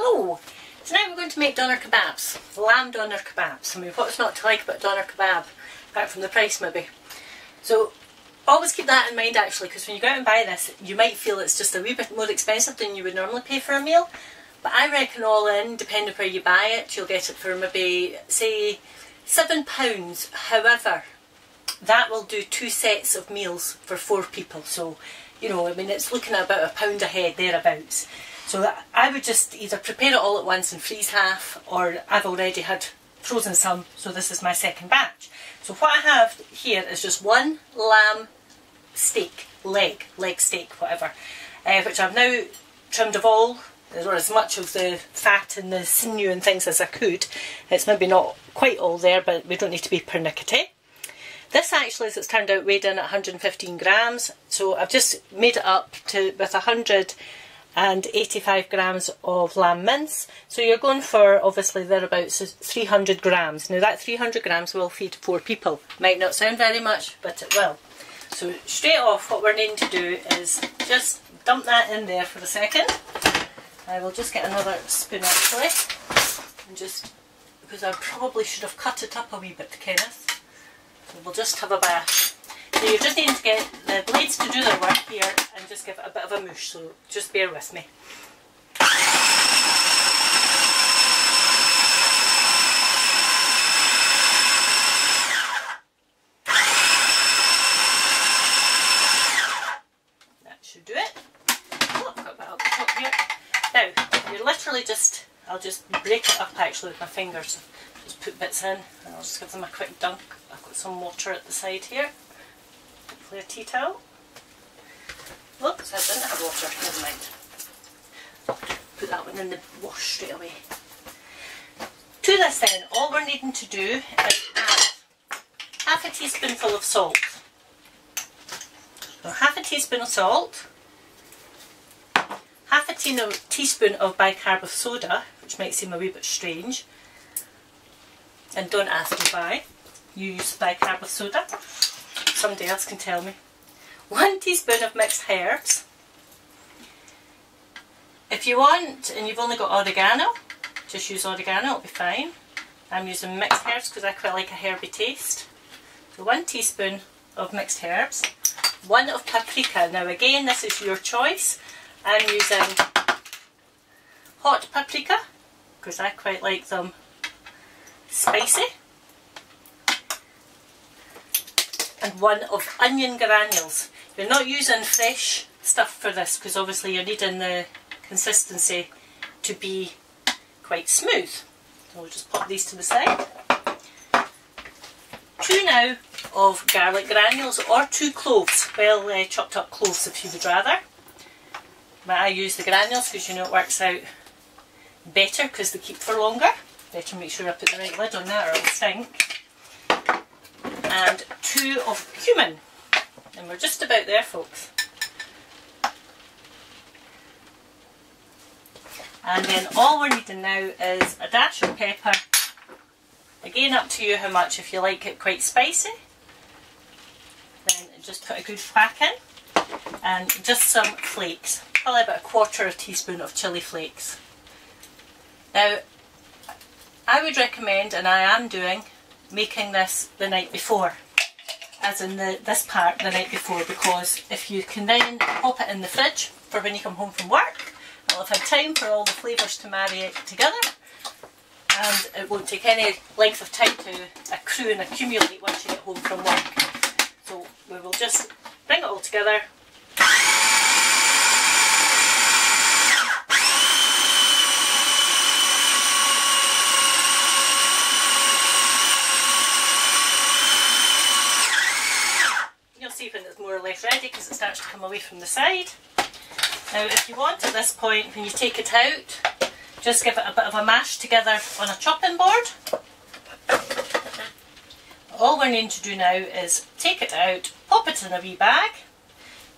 Oh, tonight we're going to make doner kebabs, lamb doner kebabs. I mean, what's not to like about doner kebab, apart from the price maybe. So always keep that in mind actually, because when you go out and buy this, you might feel it's just a wee bit more expensive than you would normally pay for a meal. But I reckon all in, depending where you buy it, you'll get it for maybe, say, £7. However, that will do 2 sets of meals for 4 people. So, you know, I mean, it's looking at about £1 a head, thereabouts. So I would just either prepare it all at once and freeze half, or I've already had frozen some, so this is my second batch. So what I have here is just one lamb steak, leg steak, whatever, which I've now trimmed of all, or as much of the fat and the sinew and things as I could. It's maybe not quite all there, but we don't need to be pernickety. This actually, as it's turned out, weighed in at 115 grams, so I've just made it up to with 185 grams of lamb mince. So you're going for, obviously, thereabouts 300 grams. Now that 300 grams will feed 4 people. Might not sound very much, but it will. So straight off, what we're needing to do is just dump that in there for a second. I will just get another spoon actually, and just, because I probably should have cut it up a wee bit, Kenneth. So we'll just have a bash. So you're just needing to get the blades to do their work here and just give it a bit of a mush, so just bear with me. That should do it. Oh, I've got a bit up the top here. Now, you're literally just, I'll just break it up actually with my fingers. Just put bits in and I'll just give them a quick dunk. I've got some water at the side here. Hopefully a tea towel. Oops, I didn't have water, never mind. Put that one in the wash straight away. To this then, all we're needing to do is add half a teaspoonful of salt. So half a teaspoon of salt, half a teaspoon of bicarb of soda, which might seem a wee bit strange, and don't ask me why you use bicarb of soda. Somebody else can tell me. 1 teaspoon of mixed herbs. If you want, and you've only got oregano, just use oregano, it'll be fine. I'm using mixed herbs because I quite like a herby taste. So 1 teaspoon of mixed herbs. 1 of paprika. Now again, this is your choice. I'm using hot paprika because I quite like them spicy. And 1 of onion granules. You're not using fresh stuff for this because obviously you're needing the consistency to be quite smooth. So we'll just pop these to the side. 2 now of garlic granules, or 2 cloves, well chopped up cloves if you would rather. But I use the granules because you know it works out better because they keep for longer. Better make sure I put the right lid on that or it'll stink. And 2 of cumin. And we're just about there, folks. And then all we're needing now is a dash of pepper. Again, up to you how much. If you like it quite spicy, then just put a good whack in. And just some flakes. Probably about a 1/4 teaspoon of chilli flakes. Now, I would recommend, and I am doing, making this the night before. As in this part the night before, because if you can then pop it in the fridge for when you come home from work, it'll have had time for all the flavours to marry together, and it won't take any length of time to accrue and accumulate once you get home from work. So we will just bring it all together. When it's more or less ready because it starts to come away from the side. Now if you want at this point, when you take it out, just give it a bit of a mash together on a chopping board. All we're needing to do now is take it out, pop it in a wee bag,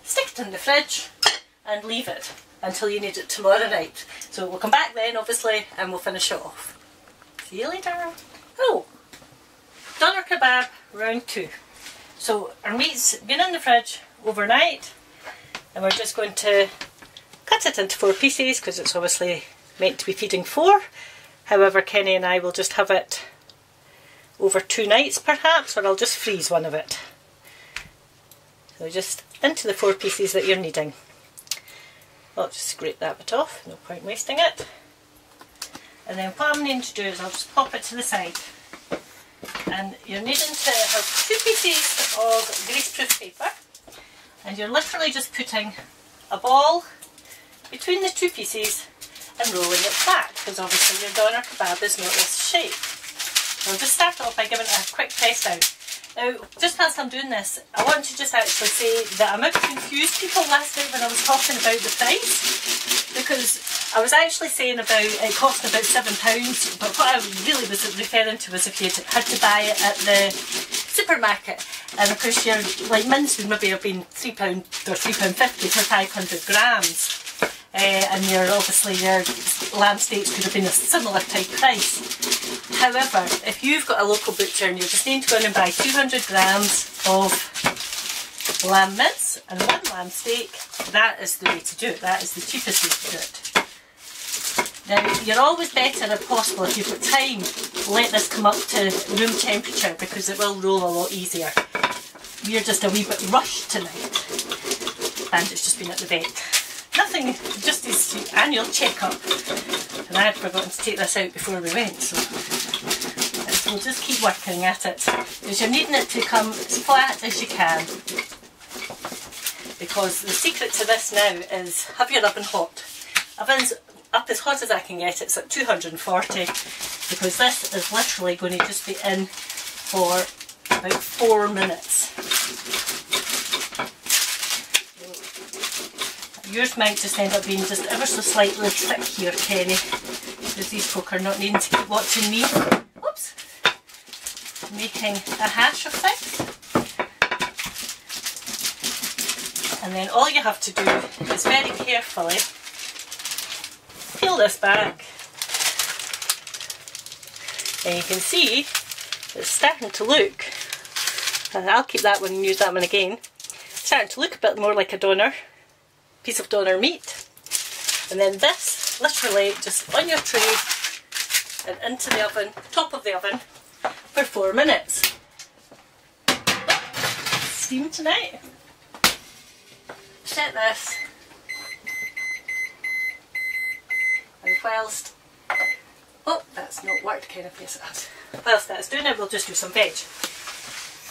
stick it in the fridge and leave it until you need it tomorrow night. So we'll come back then obviously and we'll finish it off. See you later. Oh, doner kebab round 2. So our meat's been in the fridge overnight and we're just going to cut it into 4 pieces because it's obviously meant to be feeding 4. However, Kenny and I will just have it over 2 nights perhaps, or I'll just freeze one of it. So just into the 4 pieces that you're needing. I'll just scrape that bit off, no point wasting it. And then what I'm needing to do is I'll just pop it to the side. And you're needing to have 2 pieces of greaseproof paper, and you're literally just putting a ball between the 2 pieces and rolling it back, because obviously your doner kebab is not this shape. So I'll just start off by giving it a quick press down. Now, just as I'm doing this, I want to just actually say that I might have confused people last night when I was talking about the price, because I was actually saying about it costing about £7, but what I really was referring to was if you had to buy it at the supermarket, and of course your like mince would maybe have been £3 or £3.50 for 500 grams. And obviously your lamb steaks could have been a similar type price. However, if you've got a local butcher and you just need to go in and buy 200 grams of lamb mince and 1 lamb steak, that is the way to do it. That is the cheapest way to do it. Now, you're always better if possible, if you've got time, let this come up to room temperature, because it will roll a lot easier. We're just a wee bit rushed tonight, and it's just been at the vet. Nothing, just his annual check-up, and I had forgotten to take this out before we went, so we'll just keep working at it, because you're needing it to come as flat as you can, because the secret to this now is have your oven hot. Oven's up as hot as I can get, it's at 240, because this is literally going to just be in for about 4 minutes. Yours might just end up being just ever so slightly thick here, Kenny, because these folk are not needing to keep watching me. Oops! Making a hash of things. And then all you have to do is very carefully peel this back. And you can see it's starting to look, and I'll keep that one and use that one again, starting to look a bit more like a doner. Piece of doner meat, and then this literally just on your tray and into the oven, top of the oven, for 4 minutes. Steam tonight. Set this, and whilst that's not worked, kind of, yes it has. Whilst that's doing it, we'll just do some veg.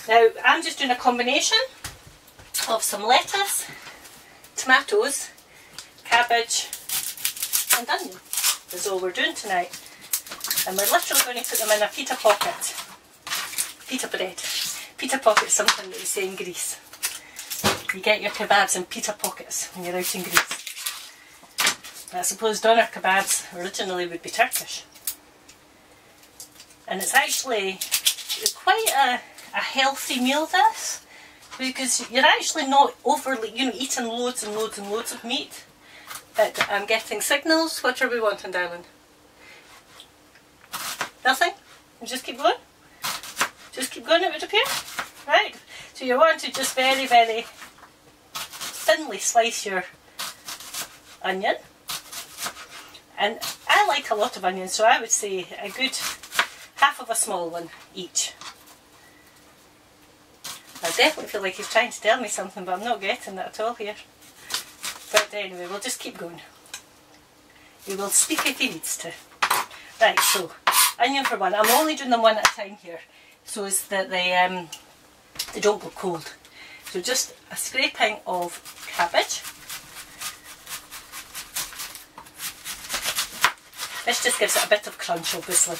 Now I'm just doing a combination of some lettuce, tomatoes, cabbage and onion is all we're doing tonight, and we're literally going to put them in a pita pocket. Pita bread. Pita pocket is something that you say in Greece. You get your kebabs in pita pockets when you're out in Greece. I suppose doner kebabs originally would be Turkish, and it's actually quite a healthy meal, this, because you're actually not overly, eating loads and loads and loads of meat. But I'm getting signals. What are we wanting, darling? Nothing? And just keep going? Just keep going, it would appear? Right. So you want to just very, very thinly slice your onion. And I like a lot of onions, so I would say a good half of a small one each. I definitely feel like he's trying to tell me something, but I'm not getting that at all here. But anyway, we'll just keep going. He will speak if he needs to. Right, so onion for one. I'm only doing them one at a time here, so as that they don't go cold. So just a scraping of cabbage. This just gives it a bit of crunch, obviously.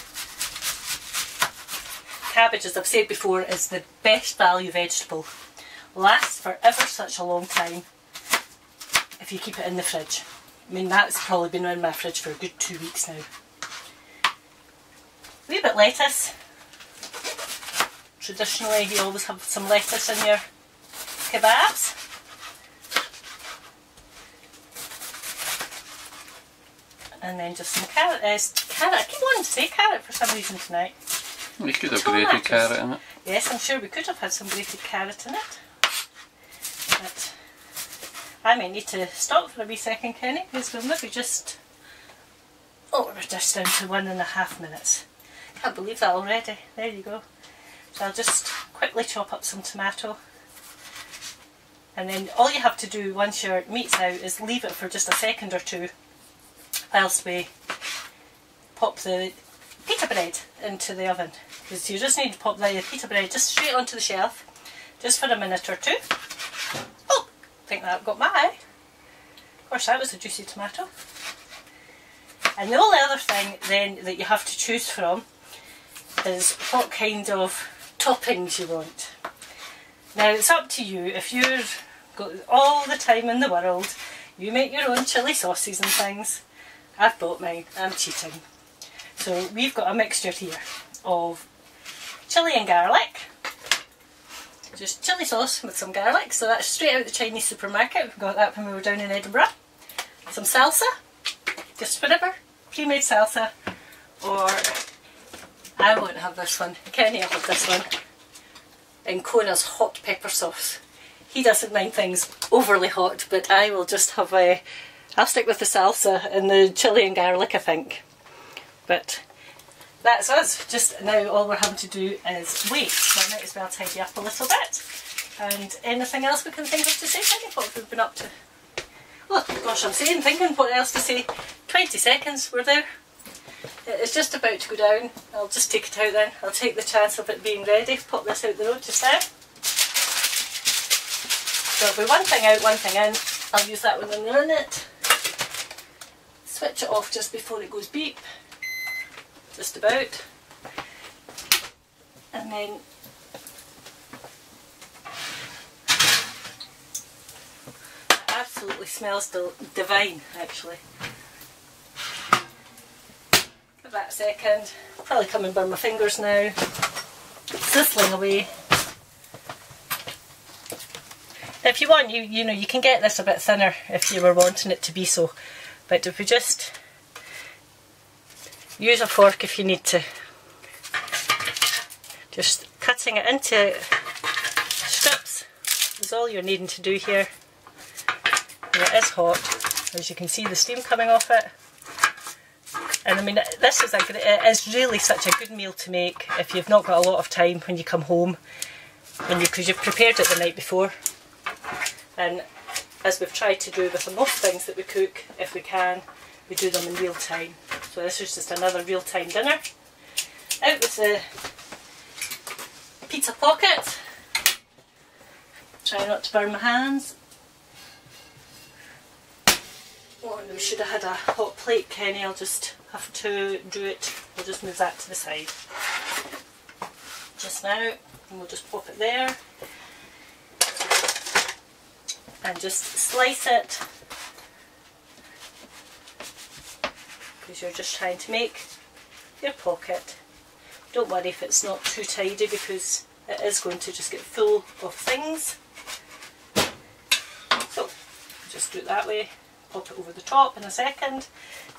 Cabbage, as I've said before, is the best value vegetable. Lasts for ever such a long time if you keep it in the fridge. I mean, that's probably been in my fridge for a good 2 weeks now. A wee bit lettuce. Traditionally, you always have some lettuce in your kebabs. And then just some carrot. I keep wanting to say carrot for some reason tonight. We could have grated carrot in it. Yes, I'm sure we could have had some grated carrot in it. But I might need to stop for a wee second, Kenny, because we'll maybe just Oh, we're just down to 1.5 minutes. Can't believe that already. There you go. So I'll just quickly chop up some tomato. And then all you have to do once your meat's out is leave it for just a second or two whilst we pop the pita bread into the oven. Because you just need to pop the pita bread just straight onto the shelf, just for a minute or two. Oh, I think that got my eye. Of course, that was a juicy tomato. And the only other thing then that you have to choose from is what kind of toppings you want. Now it's up to you. If you've got all the time in the world, you make your own chilli sauces and things. I've bought mine, I'm cheating. So we've got a mixture here of chilli and garlic. Just chilli sauce with some garlic, so that's straight out of the Chinese supermarket. We got that when we were down in Edinburgh. Some salsa, just whatever, pre-made salsa, or I won't have this one, Kenny will have this one, in Kona's hot pepper sauce. He doesn't mind things overly hot, but I will just have I'll stick with the salsa and the chilli and garlic, I think. But that's us. Just now all we're having to do is wait, so I might as well tidy up a little bit. And anything else we can think of to say, Kenny? What have we been up to? Oh gosh, I'm thinking what else to say. 20 seconds, we're there. It's just about to go down. I'll just take it out then. I'll take the chance of it being ready. Pop this out the road just now. So it'll be one thing out, one thing in. I'll use that one in a minute. Switch it off just before it goes beep. Just about. And then it absolutely smells divine, actually. Give that a second. Probably come and burn my fingers now. Sizzling away. If you want, you know, you can get this a bit thinner if you were wanting it to be so. But if we just use a fork if you need to. Just cutting it into strips is all you're needing to do here. And it is hot, as you can see the steam coming off it. And I mean, this is it is really such a good meal to make if you've not got a lot of time when you come home, because you've prepared it the night before. And as we've tried to do with most things that we cook, if we can, we do them in real time. So this is just another real time dinner. Out with the pizza pocket. Try not to burn my hands. Oh, we should have had a hot plate, Kenny. I'll just have to do it. We'll just move that to the side just now, and we'll just pop it there. And just slice it, because you're just trying to make your pocket. Don't worry if it's not too tidy, because it is going to just get full of things. So just do it that way, pop it over the top in a second.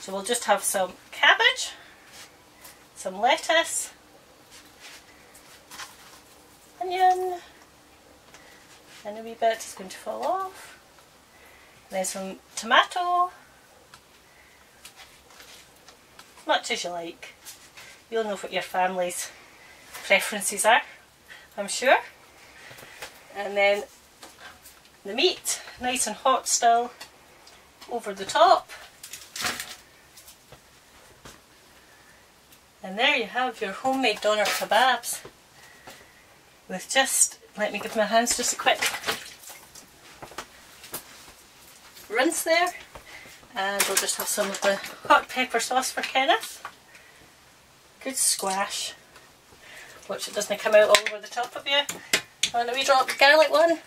So we'll just have some cabbage, some lettuce, onion, and a wee bit is going to fall off. And then some tomato, much as you like. You'll know what your family's preferences are, I'm sure. And then the meat, nice and hot still, over the top. And there you have your homemade doner kebabs with just, let me give my hands just a quick rinse there, and we'll just have some of the hot pepper sauce for Kenneth. Good squash. Watch it doesn't come out all over the top of you. And a wee drop of garlic one.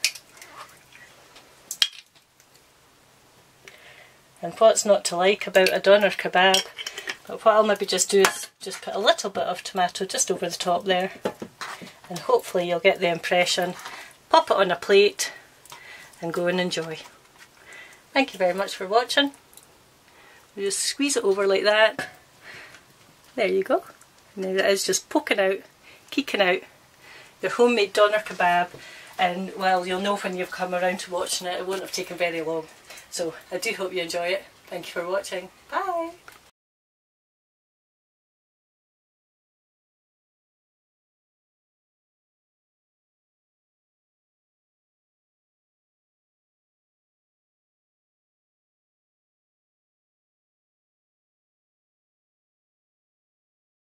And what's not to like about a doner kebab? But what I'll maybe just do is just put a little bit of tomato just over the top there, and hopefully you'll get the impression. Pop it on a plate and go and enjoy. Thank you very much for watching. You just squeeze it over like that. There you go. And there it is, just poking out, keeking out, your homemade doner kebab. And well, you'll know when you've come around to watching it, it won't have taken very long. So I do hope you enjoy it. Thank you for watching. Bye!